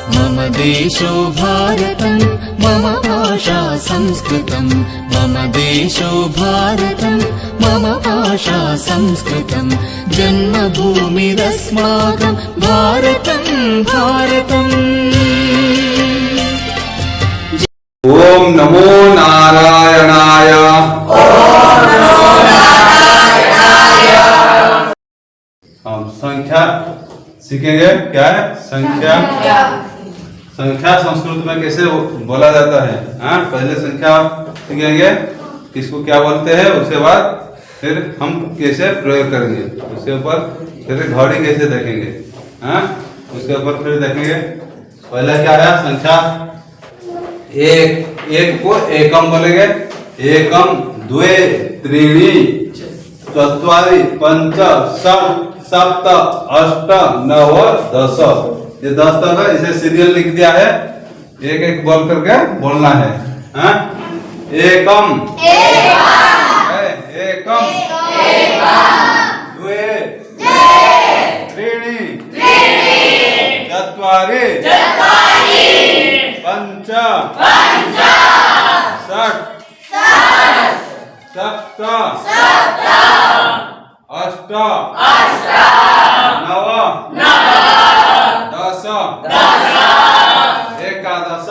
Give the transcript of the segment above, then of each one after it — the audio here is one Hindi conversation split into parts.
मम देशो भारतं मम भाषा संस्कृतं मम देशो भारतं मम भाषा संस्कृतं जन्मभूमिरस्माकं भारतं भारतम्। ओम नमो नारायणाय। ओम नमो नारायणाय। हम संख्या सीखेंगे। क्या है संख्या? संख्या संस्कृत में कैसे बोला जाता है। हाँ, पहले संख्या सीखेंगे किसको क्या बोलते हैं, उसके बाद फिर हम कैसे प्रयोग करेंगे, उसके ऊपर फिर घड़ी कैसे देखेंगे। हाँ, उसके ऊपर फिर देखेंगे। पहला क्या है संख्या? एक को एकम बोलेंगे। एकम, द्वे, त्रीणि, चत्वारि, पंच, षट्, सप्त, अष्ट, नव, दश। ये 10 तक है। इसे सीरियल लिख दिया है, एक एक बोल करके बोलना है। हाँ? एकम, एकम, द्वे, त्रीणि, चत्वारि, पंच, षट्, सप्त, अष्ट, नव, दश, एकादश,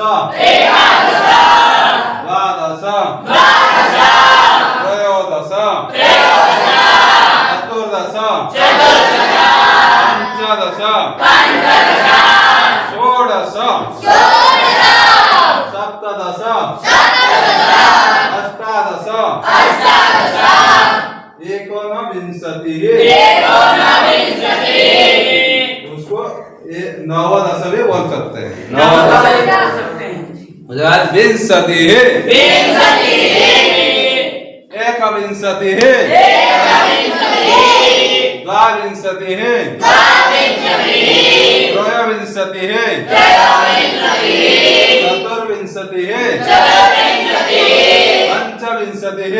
द्वादश, त्रयोदश, चतुर्दश, पंचदश, षोडश, सप्तदश, अष्टादश, एकोनविंशतिः। उसको नवदश भी बोल सकते हैं। विंशतिः, एकविंशतिः, द्वाविंशतिः, त्रयोविंशतिः, चतुर्विंशतिः, पंचविंशतिः,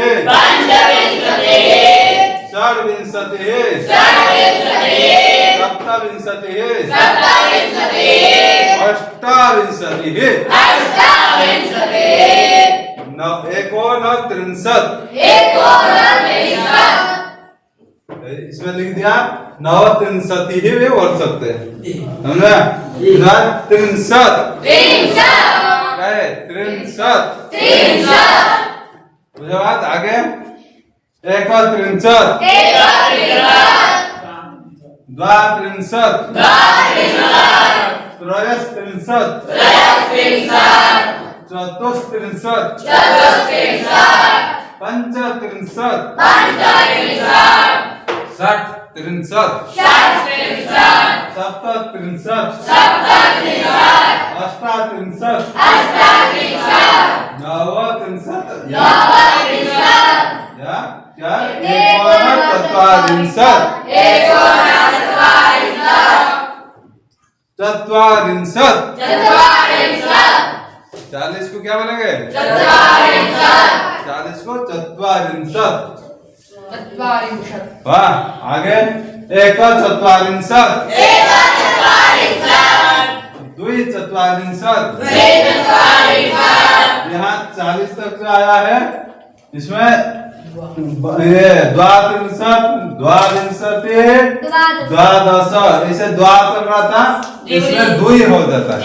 षड्विंशतिः, सप्तविंशतिः, अष्टाविंशतिः, एकोनत्रिंशत्। इसमें लिख दिया नवत्रिंशति ही भी बोल सकते हैं। समझा? त्रिंशत्, त्रिंशत्। मुझे बात आगे। एकत्रिंशत्, द्वात्रिंशत्, त्रयस्त्रिंशत्, चतुस्त्रिंशत्, पंचत्रिंशत्, षट्त्रिंशत्, सप्तत्रिंशत्, अष्टात्रिंशत्, नवत्रिंशत्, चत्वारिंशत्, 40 को क्या बोलेंगे? 40 को चत्वारिंशत्। वाह, आगे। एकचत्वारिंशत्, द्विचत्वारिंशत्। यहाँ 40 तक जो आया है, इसमें ये द्वात्रिंशत्, द्वाविंशति, द्वादश, इसे द्वा चल रहा था, इसमें दुई हो जाता है।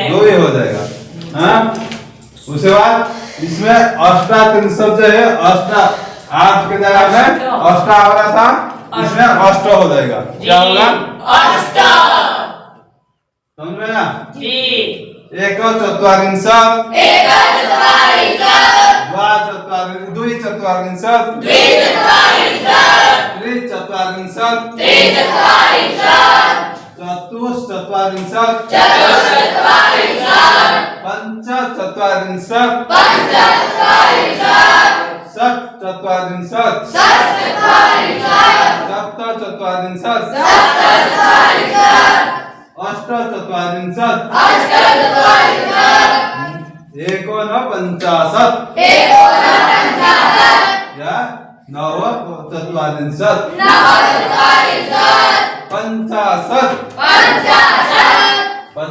दुई हो जाएगा। हाँ, उसके बाद इसमें अष्टात्रिंशत् जो है, 8 के जगह में अष्टा आ रहा था, इसमें अष्ट हो जाएगा। क्या होगा? अष्ट। समझ में ना? एकचत्वारिंशत्, द्विचत्वारिंशत्, त्रिचत्वारिंशत्, चतुश्चत्वारिंशत्, पंचचत्वारिंशत्, षट्चत्वारिंशत्, सप्तचत्वारिंशत्, अष्टचत्वारिंशत्, एकोनपञ्चाशत्, नवचत्वारिंशत्, पंचाशत्,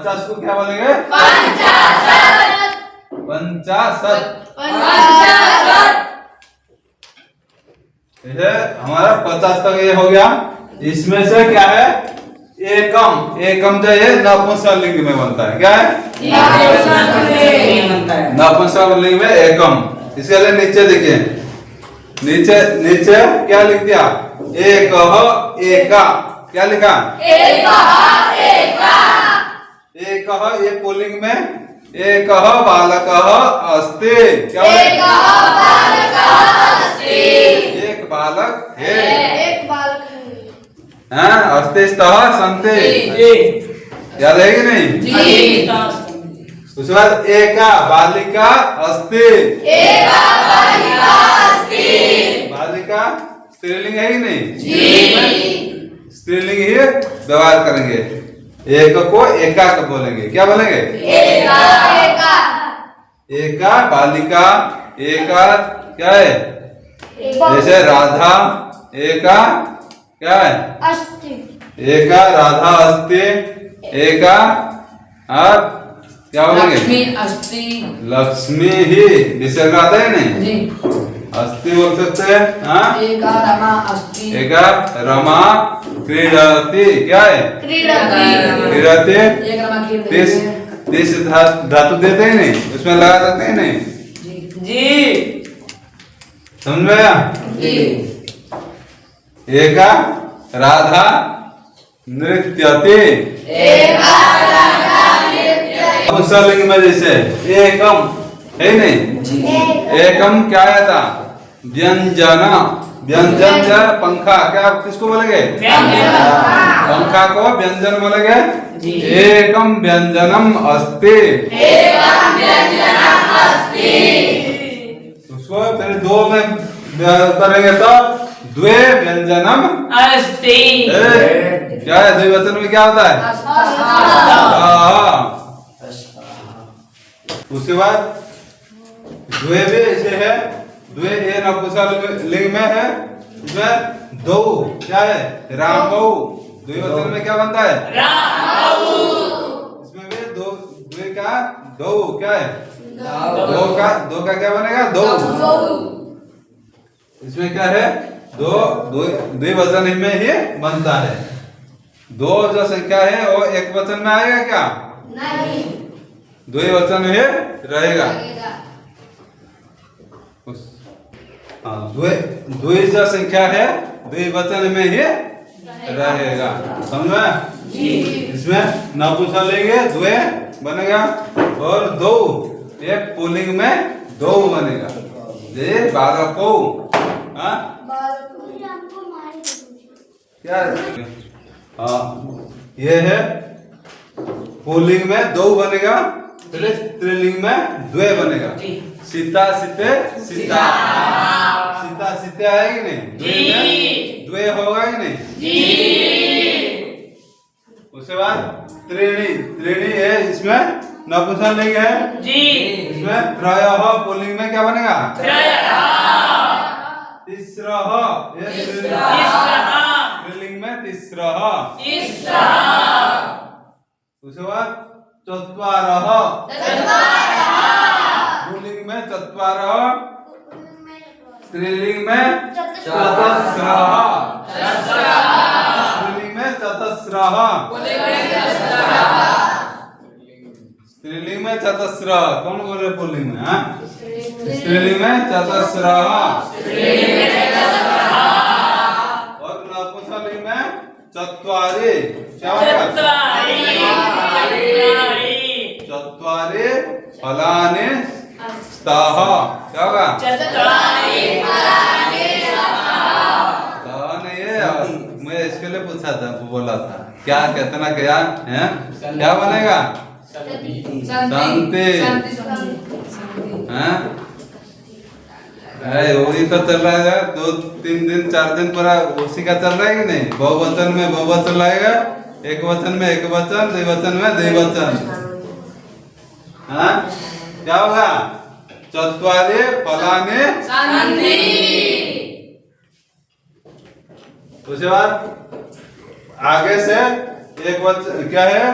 50 को क्या बोलेंगे? 50। हमारा 50 तक ये हो गया। इसमें से क्या है? एकम जो है नपुंसकलिंग में बनता है। क्या है? नपुंसकलिंग में एकम। इसके लिए नीचे देखिए, नीचे क्या लिख दिया? एकह एका। क्या लिखा? एकह ये पुल्लिंग में, एकह बालकः अस्ति। क्या बोले? एक बालक है। हाँ, अस्ति स्तः सन्ति। याद है कि नहीं? उसके बाद एका बालिका अस्ति। बालिका स्त्रीलिंग है कि नहीं? स्त्रीलिंग ही व्यवहार करेंगे। एक को एका को बोलेंगे। क्या बोलेंगे? एका बालिका। एका क्या है? जैसे राधा एका क्या है? एका राधा अस्ति। एका और क्या बोलेंगे? लक्ष्मी ही विसर्ग आता है नहीं? अस्ति बोल सकते हैं। हाँ, एका रमा क्रीडति। क्या है? क्रीडति। तीस धातु देते ही नहीं, उसमें लगा सकते ही नहीं। समझ में आया? एका राधा नृत्यति। पुंसकलिंग में जैसे एकम है नहीं? एकम क्या आया था? व्यंजन। व्यंजन क्या? पंखा। क्या किसको बोलेंगे? पंखा को व्यंजन बोलेंगे। एकम व्यंजनम अस्ति। उसको फिर दो में करेंगे तो द्वे व्यंजनम अस्ति। क्या है? द्विवचन में क्या होता है? उसके बाद द्वे भी ऐसे है। द्वे ये नपुंसकलिंग में है। इसमें दो क्या है? रामौ। द्विवचन में क्या बनता है? इसमें भी दो, द्वे का दो क्या है? दो का क्या बनेगा? दो। इसमें क्या है? दो द्विवचन में ही बनता है। दो जो संख्या है वो एक वचन में आएगा क्या? नहीं, द्विवचन ही रहेगा। हाँ, द्वि जो संख्या है द्विवचन में ही रहेगा। समझ में? इसमें नपुंसकलिंग द्वे बनेगा और दो एक पुल्लिंग में दो बनेगा। ये बालको। हाँ, क्या? हाँ, ये है पुल्लिंग में दो बनेगा, स्त्रीलिंग में द्वे बनेगा। सीता सीते सीता। सीता सीते आएगी नहीं? द्वे होगा ही नहीं? उसके बाद त्रीणी है। इसमें नपुंसकलिंग है। इसमें त्रयः पुल्लिंग में क्या बनेगा? तिस्रः। स्त्रीलिंग में तिस्रः। उसके बाद चत्वारः पुल्लिंग में चत्वारः। स्त्रीलिंग में चतस्रः। स्त्रीलिंग में चतस्रः। स्त्रीलिंग में चतस्रः। कौन बोल रहे पुल्लिंग में? हाँ, स्त्रीलिंग में चतस्रः। और नपुंसकलिंग में चत्वारि। क्या होगा? चत्वारि फलानि स्तः। क्या होगा? मैं इसके लिए पूछा था, बोला था क्या कितना क्या है? क्या बनेगा? शांति। वही तो चल रहा है 2-3 दिन 4 दिन पूरा उसी का चल रहा है कि नहीं? बहुवचन में बहुवचन लगेगा, एक वचन में एक वचन, द्विवचन में द्विवचन। हाँ, क्या होगा? चत्वारि फलानि सन्ति। उसके बाद आगे से एक वचन क्या है?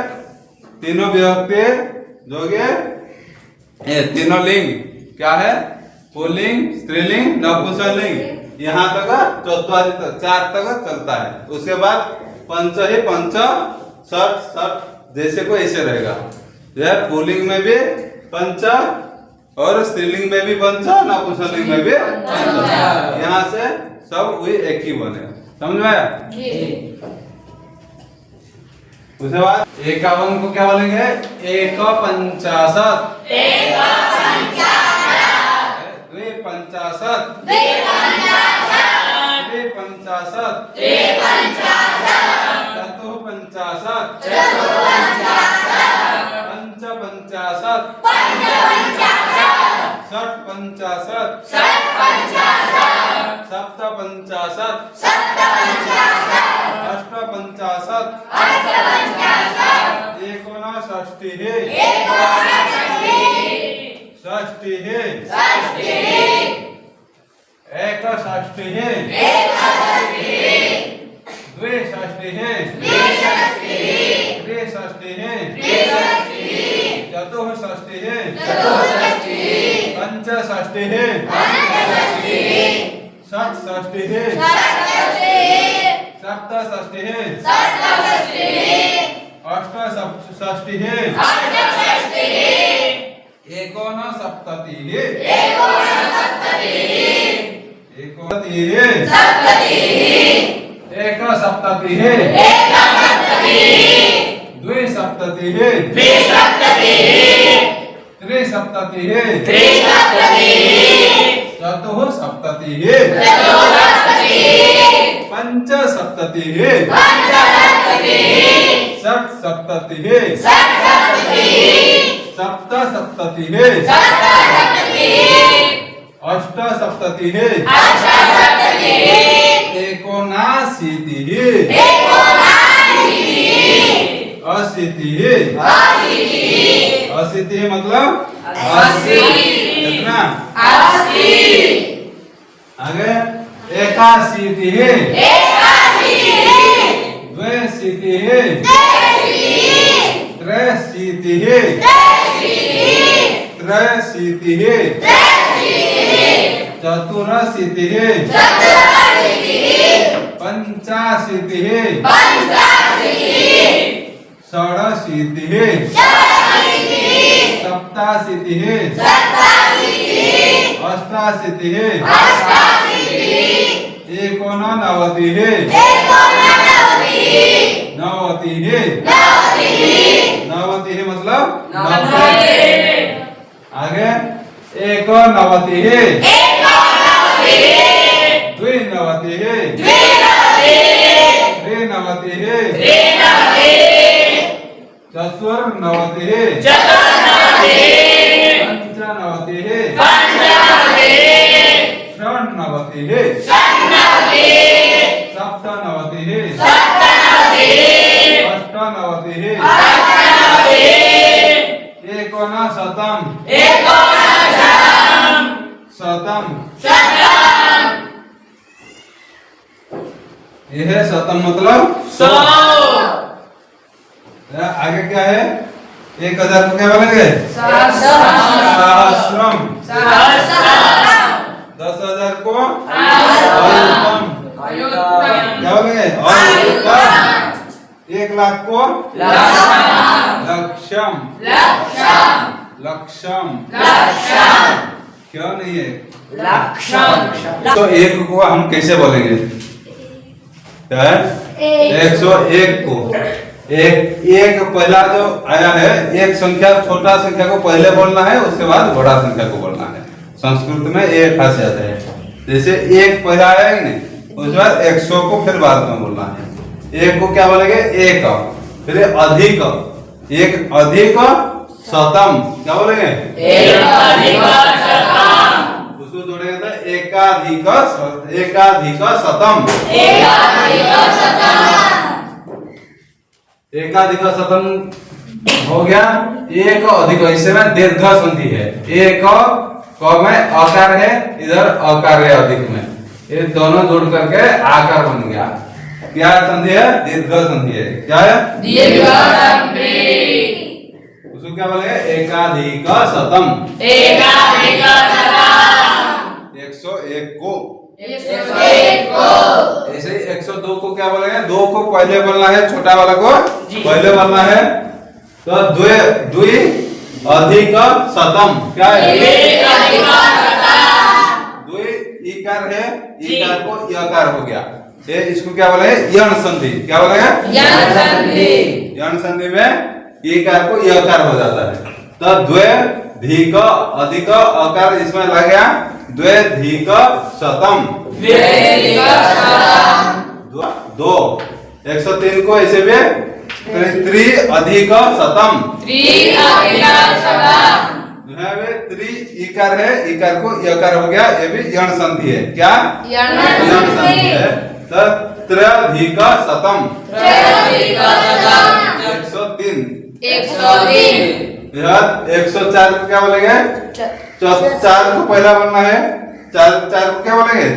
तीनों विभक्ति जो कि ये तीनों लिंग क्या है? पुल्लिंग, स्त्रीलिंग, नपुंसकलिंग, यहाँ तक चौथारी तक 4 तक चलता है। उसके बाद पंच ही पंच, षट षट जैसे को ऐसे रहेगा। यह पुल्लिंग में भी पंच और स्त्रीलिंग में भी पंच, नपुंसकलिंग में भी पंच। यहाँ से सब वही एक ही बने। समझ में आया? उसके बाद 51 को क्या बोलेंगे? एक पंचाशत, द्वे पंचाशत, चतुः पंचाशत, पंच पंचाशत, षट पंचाशत, सप्त पंचाशत, अष्ट पंचाशत, एकोनषष्टिः, षष्टिः, एकषष्टिः, द्विषष्टिः, त्रिषष्टिः, चतुःषष्टिः, पंचषष्टिः, षट्षष्टिः, सप्तषष्टिः, अष्टषष्टिः, एकोनसप्ततिः, एकसप्ततिः, द्विसप्ततिः, त्रिसप्ततिः, चतुःसप्ततिः, पंचसप्ततिः, षट्सप्ततिः, सप्तसप्ततिः, अष्टसप्ततिः, एकोनाशीतिः, अशीतिः, अशीतिः मतलब 80। कितना? 80। आगे एकाशीतिः, द्वैशीतिः, त्रैशीतिः, त्रैशीतिः, चतुरशीतिः, पंचाशीतिः, षडशीतिः, सप्ताशीतिः, अष्टाशीतिः, एकोननवतिः, नवतिः, नवतिः मतलब 90। आगे एकोनवतिः, द्विनवतिः, त्रिनवतिः, चतुर्नवतिः, पंचनवतिः, षण्णवतिः, सप्तनवतिः, अष्टनवतिः, एकोनशतम्, शतम्। यह है शतम मतलब 100। आगे क्या है? 1000 को क्या बोलेंगे? सहस्रम। 10,000 को अयुतम। क्या बोलेंगे? अयुतम। 1,00,000 को लक्षम। लक्षम क्यों नहीं है? तो 1 को हम कैसे बोलेंगे? क्या है? 101 को एक पहला जो आया है, एक संख्या छोटा संख्या को पहले बोलना है, उसके बाद बड़ा संख्या को बोलना है। संस्कृत में एक खासियत है, जैसे एक पहला आया ही नहीं, उसके बाद 100 को फिर बाद में बोलना है। एक को क्या बोलेंगे? एक, फिर अधिक, एक अधिक शतम। क्या बोलेंगे? उसको जोड़ेंगे तो एकाधिक शतम। एकाधिक शतम हो गया। एक अधिक, इससे में दीर्घ संधि है। एक क में अकार है, इधर अकार है अधिक में, ये दोनों जोड़ करके आकार बन गया। क्या संधि है? दीर्घ संधि है। क्या है? दीर्घ संधि। उसको क्या बोलेंगे? एकाधिक शतम। 101 को। ऐसे ही 102 को क्या बोलेंगे? 2 को पहले बोलना है, छोटा वाला को पहले बोलना है। तो द्वि अधिक शतम क्या है? द्वि इकार है, इकार को यकार हो गया। ये इसको क्या बोले? यण संधि। क्या बोलेंगे? यण संधि में इकार को यकार हो जाता है। तो द्वैधिक अधिक अकार इसमें लग गया, द्वैधिक शतम। 2 103 को ऐसे भी त्रि अधिक शतम। त्रि इकार है, इकार को यकार हो गया, ये भी यण संधि है। क्या? यण संधि है। तो त्रयाधिक शतम। 104 को क्या बोलेंगे? 4 को पहला बनना है, 4 को क्या बोलेंगे?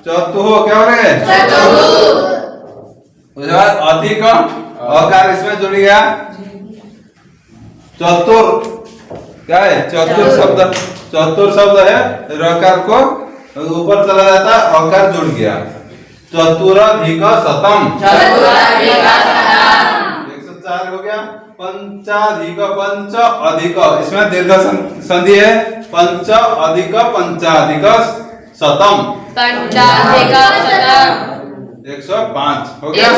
चतुः क्या बोलेंगे? उसके बाद अधिक अकार इसमें जुड़ गया, चतुर क्या है? चतुर शब्द है, रकार को ऊपर चला जाता, अकार जुड़ गया, चतुराधिक शतम। 104 हो गया। पंचाधिक पंच अधिक इसमें दीर्घ संधि है, पंच अधिक पंचाधिक शतम। 105 हो गया।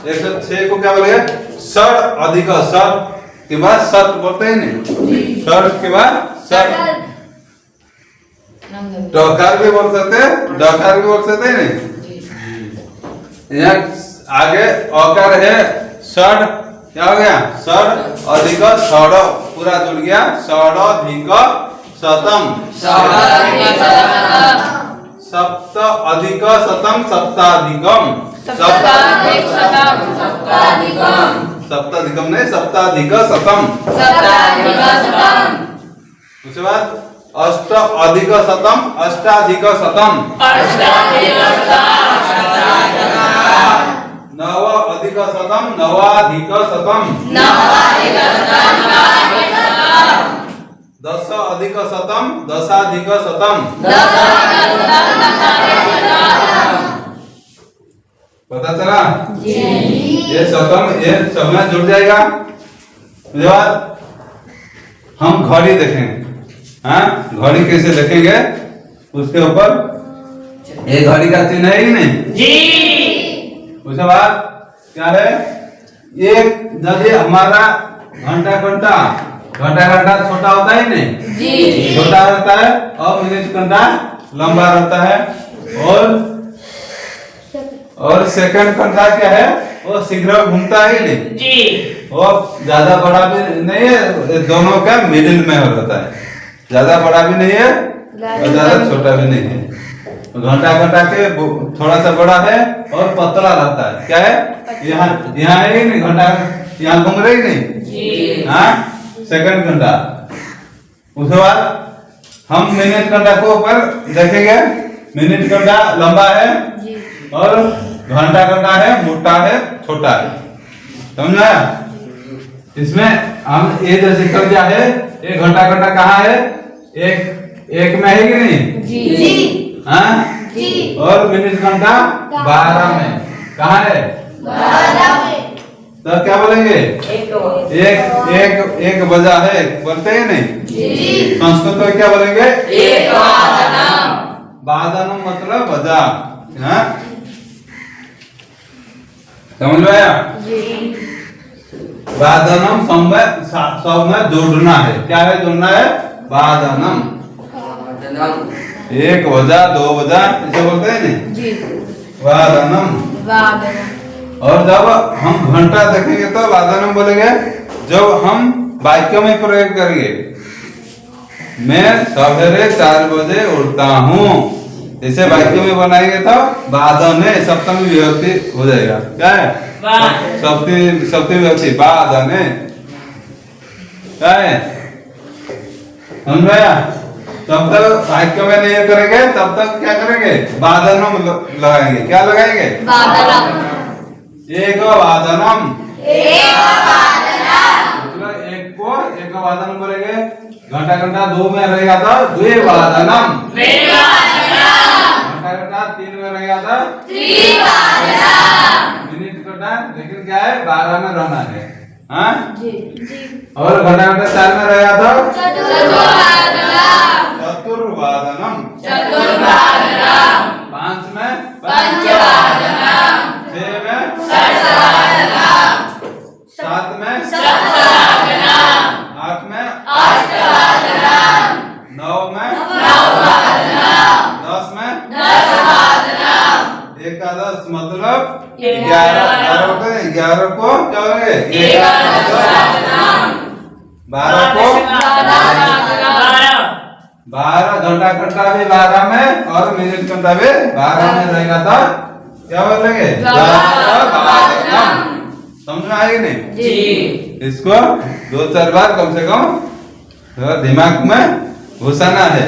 106 को क्या बोलेंगे? षड अधिक षड के बाद षट बोलते हैं नहीं, षड के बाद षट। डकार भी बोल सकते हैं, डकार भी बोल सकते हैं नहीं। यहाँ आगे अकार है षड, क्या हो गया? षड अधिक षड पूरा जुड़ गया, षड अधिक शतम। सप्त अधिक शतम सप्ताधिकम। सप्ताधिकम नहीं, सप्ताधिक शतम। उसके बाद अष्ट अधिक शतम अष्टाधिक शतम। 9 अधिक शतम नवाधिक शतम। 10 अधिक शतम दशाधिक शतम। पता चला? ये शतम ये सब में जुड़ जाएगा। उसके बाद हम घड़ी देखेंगे। हाँ, घड़ी कैसे देखेंगे? उसके ऊपर ये घड़ी का चिन्ह है ही नहीं जी। उसके बाद क्या है? एक यदि हमारा घंटा छोटा होता है नहीं जी, छोटा रहता है, और मिनट घंटा लंबा रहता है, और सेकंड घंटा क्या है? वो शीघ्र घूमता है नहीं जी, वो ज्यादा बड़ा भी नहीं है, दोनों का मिडिल में रहता है, ज्यादा बड़ा भी नहीं है और ज्यादा छोटा भी नहीं है। घंटा के थोड़ा सा बड़ा है और पतला रहता है। क्या है? यहाँ है ही नहीं, घंटा यहाँ घूम रही नहीं। हाँ, सेकंड घंटा। उसके बाद हम मिनट घंटा को ऊपर देखेंगे। मिनट घंटा लंबा है और घंटा है मोटा है, छोटा है। समझा? इसमें हम ये जैसे कर दिया है, ये घंटा कहाँ है? एक में है कि नहीं जी? हाँ जी। और मिनट घंटा 12 में कहाँ है? 12 में। तो क्या बोलेंगे? एक बजा है, बोलते हैं नहीं जी। संस्कृत में क्या बोलेंगे? एक वादनम मतलब बजा। हाँ, समझ में आया? वादनम सब में जोड़ना है। क्या है जोड़ना है? वादनम। 1 बजा 2 बजा ऐसे बोलते हैं नहीं जी। वादनम। और जब हम घंटा देखेंगे तो वादनम बोलेंगे जब हम वाक्य में प्रयोग करेंगे। मैं सवेरे 4 बजे उठता हूँ, इसे वाक्य में बनाएंगे तो वादन है, सप्तमी विभक्ति हो जाएगा। क्या है? सप्तमी विभक्ति वादन है। क्या है? समझ में आया? तब तक वाक्य में नहीं करेंगे, तब तक क्या करेंगे? वादनम लगाएंगे। क्या लगाएंगे? वादनम। एक वादनम। घंटा घंटा 2 में रहेगा तो द्विवादनम। घंटा घंटा 3 में रहेगा तो मिनट घंटा, लेकिन क्या है 12 में रहना है। हाँ और घंटा घंटा 4 में रहेगा तो चतुर्वादनम। 5 में 6 में 7 में 8 में 9 में 10 में एकादश मतलब 11 को क्या होंगे 12 को 12 घंटा घंटा भी 12 में और मिनट घंटा भी 12 में रहेगा तो क्या बोलेंगे समझ में आएगी नहीं जी। इसको 2-4 बार कम से कम दिमाग में घुसाना है,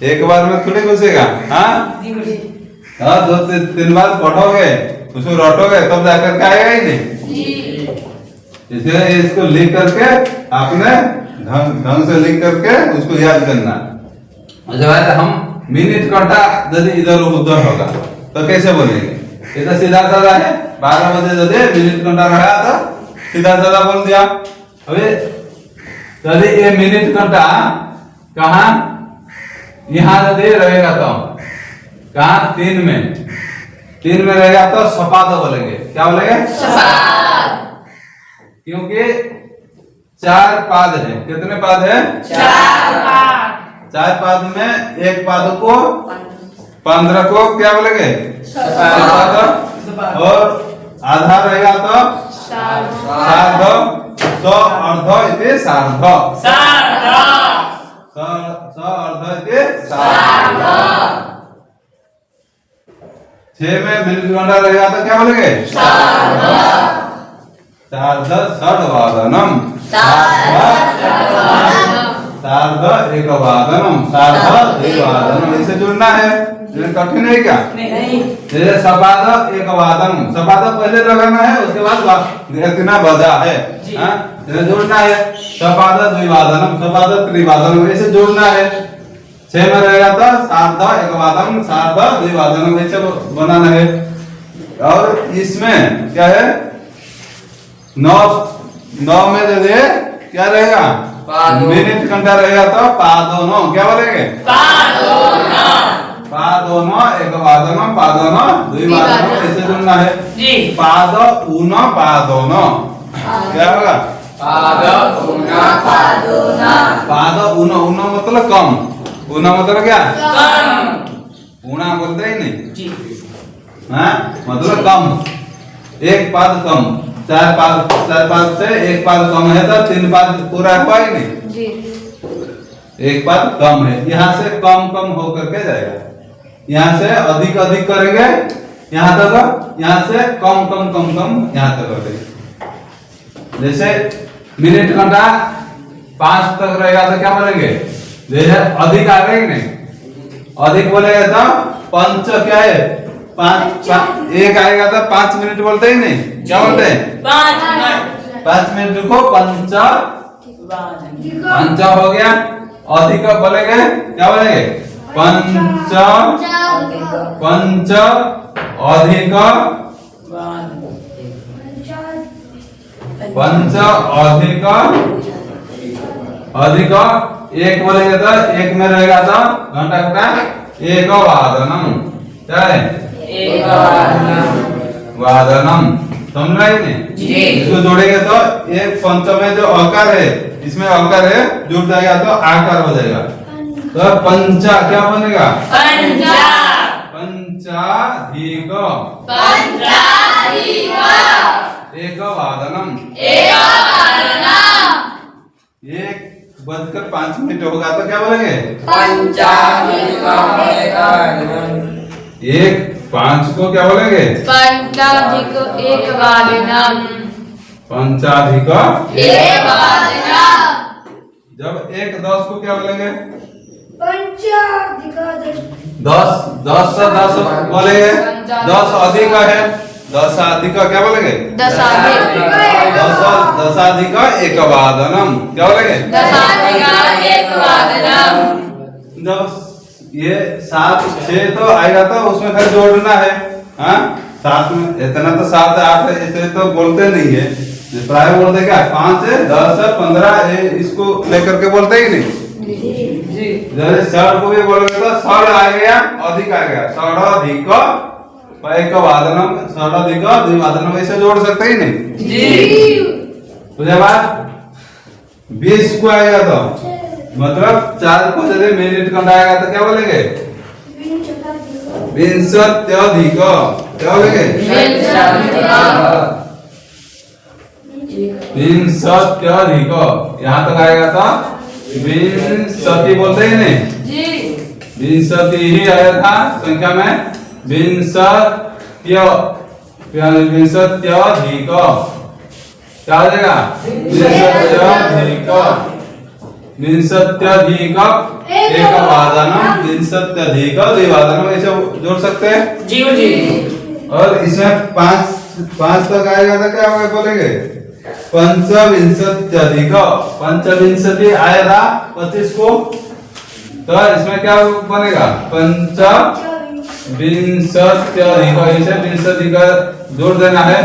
एक बार में थोड़ी घुसेगा। हाँ 2-3 बार पढ़ोगे उसको रटोगे तब जाकर के आएगा ही नहीं। इसलिए इसको लिख करके आपने ढंग से लिख करके उसको याद करना। उसके बाद हम मिनट घंटा यदि इधर उधर होगा तो कैसे बोलेंगे? ये तो सीधा साधा है, 12 बजे यदि मिनट घंटा रहा तो सीधा साधा बोल दिया। अभी यदि ये मिनट घंटा कहाँ यहाँ यदि रहेगा तो कहाँ 3 में रहेगा तो सपाद बोलेंगे। क्या बोलेंगे? क्योंकि 4 पाद है। कितने पाद है? 4 पाद में एक पाद को 15 को क्या बोलेंगे? और आधा रहेगा तो सार्ध 100 अर्ध इति सार्ध 100 अर्ध इति सार्ध। 6 में मिनट घंटा रहेगा तो क्या बोलेंगे? सार्ध षड्वादनम। सार्ध एकवादनम, सार्ध द्विवादनम। इसे जुड़ना है, कठिन है क्या? नहीं। जैसे सपाद एकवादनम, सपाद पहले लगाना है उसके बाद इतना बजा है। जोड़ना है सपाद द्विवादनम, सपाद त्रिवादनम, ऐसे जोड़ना है। 6 में रहेगा तो सार्ध एकवादनम, सार्ध द्विवादनम ऐसे बनाना है। और इसमें क्या है 9 में दे दे क्या रहेगा? मिनट घंटा रहेगा तो पादोनो। क्या बोलेंगे? पादोनो एकवादनम, पादोनो द्विवादनम ऐसे जुड़ना है जी। पाद ऊनो पादोनो क्या होगा? पाद ऊनो, ऊनो मतलब कम, ऊना मतलब क्या? ऊना बोलते ही नहीं जी। हाँ मतलब कम, एक पाद कम। 4 पाद से एक पाद कम है तो 3 पाद पूरा हुआ ही नहीं जी। एक पाद कम है, यहाँ से कम होकर के जाएगा। यहाँ से अधिक करेंगे यहाँ तक, यहाँ से कम यहाँ तक करेंगे। जैसे मिनट घंटा 5 तक रहेगा तो क्या बोलेंगे? जैसे अधिक आ गए नहीं, अधिक बोलेगा तो पंच क्या है? 5 एक आएगा तो 5 मिनट बोलते ही नहीं। क्या बोलते हैं? 5 मिनट को पंच हो गया। अधिक बोलेंगे क्या बोलेंगे? पंच अधिक, पंच अधिक एक बोलेंगे तो एक में रहेगा तो घंटा घंटा एकवादनम। क्या है? वादनम। समझ रहे हैं? इसको जोड़ेंगे तो एक पंच में जो अकार है इसमें अकार है जुड़ जाएगा तो आकार हो जाएगा। तो पंचा क्या बनेगा? पंचाधिक एकवादनम। 1:05 होगा तो क्या बोलेंगे? 1:05 को क्या बोलेंगे? पंचाधिक एकवादनम। पंचाधिक एकवादनम। जब 1:10 को क्या बोलेंगे? पंचाधिक 10 से 10 बोलेंगे। 10 अधिक है दशाधिक क्या बोलेंगे? दशाधिक दशाधिक एकवादनम क्या बोलेंगे? दशाधिक एकवादनम। जब ये 7 6 तो आएगा तो उसमें फिर जोड़ना है। हाँ 7 में इतना तो 7 8 ऐसे तो बोलते नहीं है, प्राय बोलते क्या 5 10 15 इसको लेकर के बोलते ही नहीं। जैसे षड को भी बोलोगे तो षड आ गया, अधिक आ गया, षडाधिक एकवादनम, षडाधिक द्विवादनम ऐसे जोड़ सकते ही नहीं। उसके बाद 20 को आएगा तो मतलब 4 को यदि मिनट कंड आएगा तो क्या बोलेंगे? विंशत्यधिक क्या बोलेंगे? विंशत्यधिक यहाँ तक आएगा तो विंशति बोलते ही नहीं, विंशति ही आया था संख्या में। विंशत्यधिक क्या हो जाएगा? विंशत्यधिक एकवादनम, विंशत्यधिक द्विवादनम ऐसे जोड़ सकते हैं जी। और इसमें 5 तक आएगा तो क्या होगा बोलेंगे? पंचविंशत्यधिक, पंचविंशति आया था 25 को तो इसमें क्या बनेगा? पंचविंशत्यधिक, ऐसे विंशति का जोड़ देना है।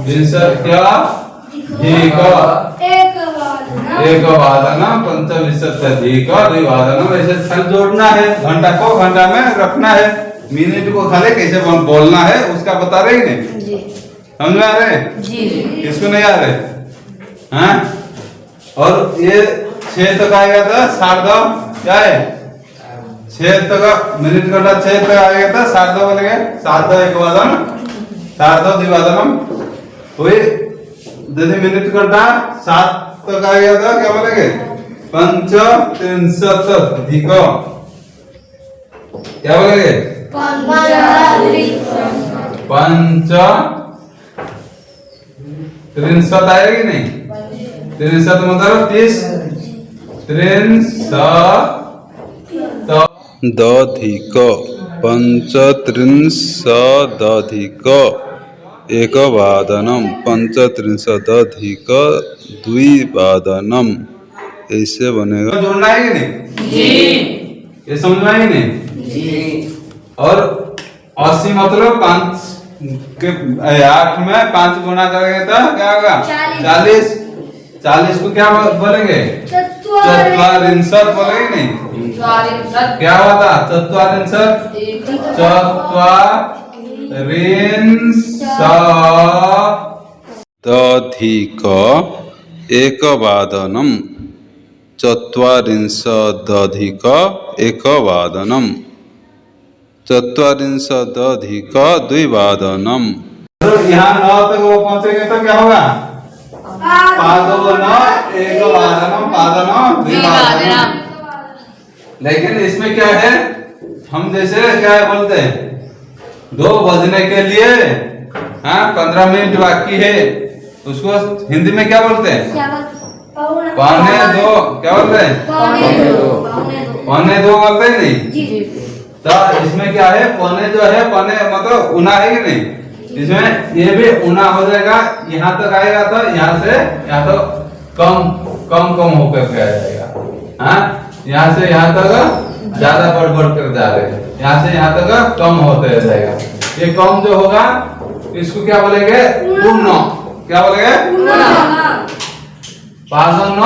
विंशत्यधिक एकवादनम, पंचविंशत्यधिक द्विवादनम ऐसे छल जोड़ना है। घंटा को घंटा में रखना है, मिनट को खाली कैसे बोलना है उसका बता रहे नहीं। समझ में आ रहे? किसको नहीं आ रहे? हाँ और ये 6 तक आएगा तो 7 क्या है? 6 तक मिनट घंटा 6 तक आएगा तो 7 बोलेंगे, 7 एकवादन, 7 द्विवादनम। वही यदि मिनट घंटा 7 तक आएगा तो क्या बोलेंगे? पंचत्रिंशत्यधिक क्या बोलेंगे? पंचत्रिंशत आएगी नहीं? 63 मतलब 30, 63 पंचत्रिंशदधिक एकवादनम, पंचत्रिंशदधिक द्विवादनम ऐसे बनेगा। जोड़ना है कि नहीं जी? ये समझना ही नहीं। और 80 मतलब 5 के 8 में 5 गुना करेंगे तो क्या होगा? 40। 40 को क्या बोलेंगे? चत्वारिंशत बोलेंगे नहीं? क्या हुआ था? चत्वारिंशत, चत्वारिंशदधिक एकवादनम, चत्वारिंशदधिक एकवादनम, चत्वारिंशदधिक द्विवादनम। यहाँ 9 तक वो पहुंचेंगे तो क्या होगा? 5 9 एकवादनम, पादनम द्विवादनम। लेकिन इसमें क्या है, हम जैसे क्या बोलते हैं 2 बजने के लिए 15 मिनट बाकी है, उसको हिंदी में क्या बोलते हैं? पौने 2 क्या बोलते हैं? पौने 2 बोलते हैं नहीं? तो इसमें क्या है, पौने जो है, पौने मतलब उना है कि नहीं? इसमें ये भी उना हो जाएगा। यहाँ तक आएगा तो यहाँ से यहाँ तो कम होकर के आ जाएगा। हाँ यहाँ से यहाँ तक ज्यादा बढ़ कर जा रहे हैं, यहाँ से यहाँ तक कम होते जाएगा। ये कम जो होगा इसको क्या बोलेंगे? पूर्ण। क्या बोलेंगे? पादन,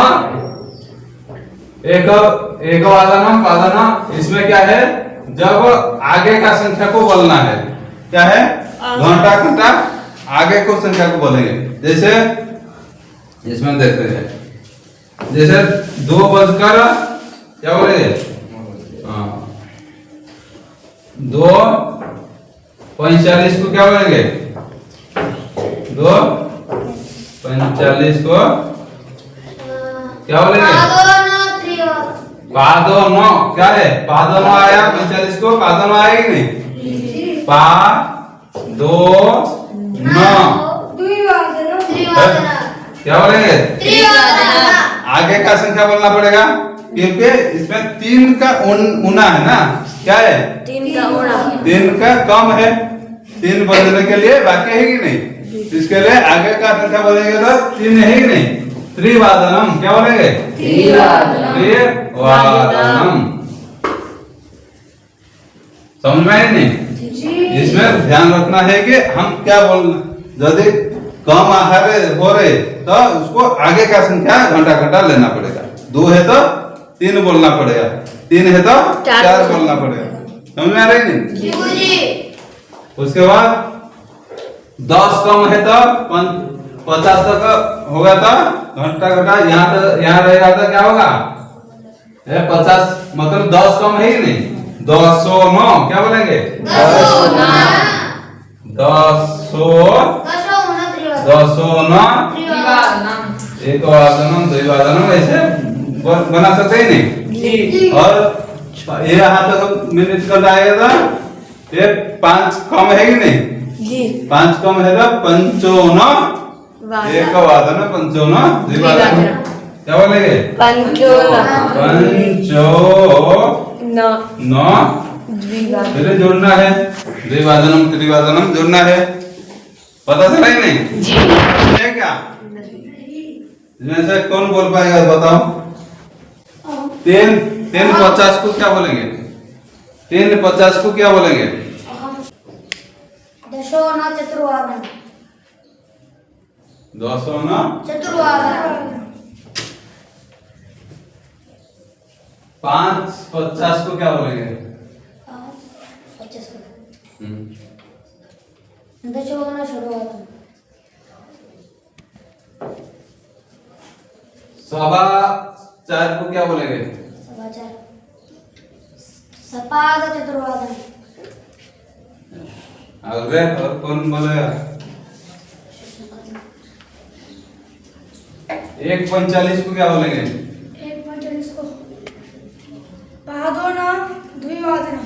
एकवादनम, पादन। इसमें क्या है, जब आगे का संख्या को बोलना है, क्या है? घंटा आगे को संख्या को बोलेंगे। जैसे इसमें देखते हैं, जैसे 2 बजकर क्या बोलेंगे? 2:45 को क्या बोलेंगे? 2:45 को क्या बोलेंगे? पादोन। क्या है? पादोन आया 45 को, पादोन आएगी नहीं? क्या बोलेंगे? आगे का संख्या बोलना पड़ेगा क्योंकि इसमें 3 का उना है ना। क्या है? 3 का उना, 3 का कम है, 3 बजने के लिए वाक्य है कि नहीं? इसके लिए आगे का क्या बोलेंगे तो 3 है कि नहीं? त्रिवादनम क्या बोलेंगे? त्रिवादनम। समझ में आई नहीं? इसमें ध्यान रखना है कि हम क्या बोलना, यदि कम आहार हो रहे तो उसको आगे का संख्या घंटा घंटा लेना पड़ेगा। 2 है तो 3 बोलना पड़ेगा, 3 है तो 4 बोलना पड़ेगा। समझ में आ रही नहीं? उसके बाद 10 कम है तो 50 तक होगा तो घंटा घंटा यहाँ रहेगा तो क्या होगा? 50 मतलब 10 कम है ही नहीं, 209 क्या बोलेंगे? 209 एक वादनम द्विवादनम ऐसे बना सकते ही नहीं। और ये यहाँ तक मिनट कर आएगा तो ये 5 कम है कि नहीं? 5 कम है तो 55 एक वादन 55 द्विवादन क्या बोलेंगे? फिर जोड़ना है, द्विवादनम त्रिवादनम जोड़ना है। पता चला ही नहीं है क्या? इसमें से कौन बोल पाएगा बताओ? 3 50 को क्या बोलेंगे? 3 50 को क्या बोलेंगे? चतुर्वादन। 5 50 को क्या बोलेंगे? 4 को क्या बोलेंगे? सपाद चतुर्वादन। अगले और कौन बोलेगा? 1:45 को क्या बोलेंगे? 1:45 को पादोना द्विवादन।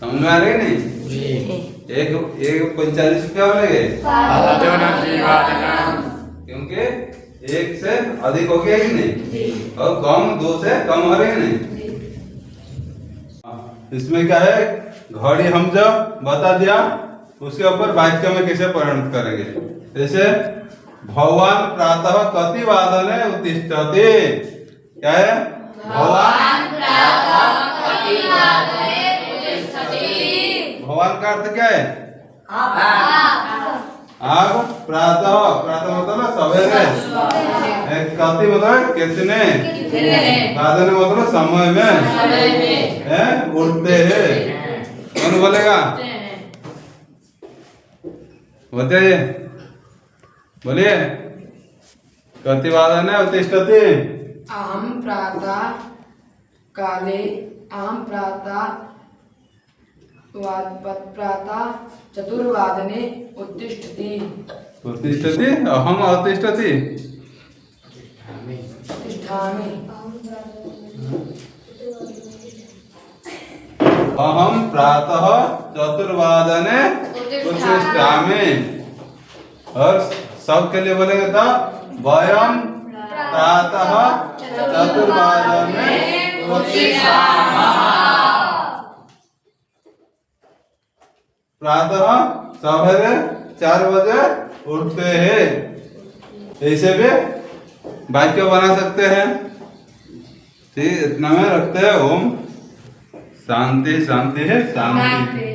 समझ में आ रही नहीं? 1:45 को क्या बोलेंगे? क्योंकि 1 से अधिक हो गया कि नहीं, और कम 2 से कम हो रहे नहीं। इसमें क्या है, घड़ी हम जो बता दिया उसके ऊपर वाक्य में कैसे परिणत करेंगे। जैसे भगवान प्रातः कति वादने उत्तिष्ठति, क्या है? भगवान भगवान का अर्थ क्या है? आग। प्रातः प्रातः मतलब सवेरे, कति मतलब कितने, वादने मतलब समय में उठते हैं। कौन बोलेगा? बताइए, बोलिए। कति वादने उत्तिष्ठति? अहम प्रातः काले अहम प्रातः चतुर्वादने उत्तिष्ठति। उत्तिष्ठति अहम उत्तिष्ठति तिष्ठामि। अहम प्रातः चतुर्वादने उत्तिष्ठामि। और सबके लिए बोलेंगे तो वयम प्रातः चतुर्वादने उत्तिष्ठामः। प्रातः सवेरे 4 बजे उठते हैं, ऐसे भी वाक्य बना सकते हैं। ठीक, इतना में रखते हैं। ओम शांति शांति है शांति।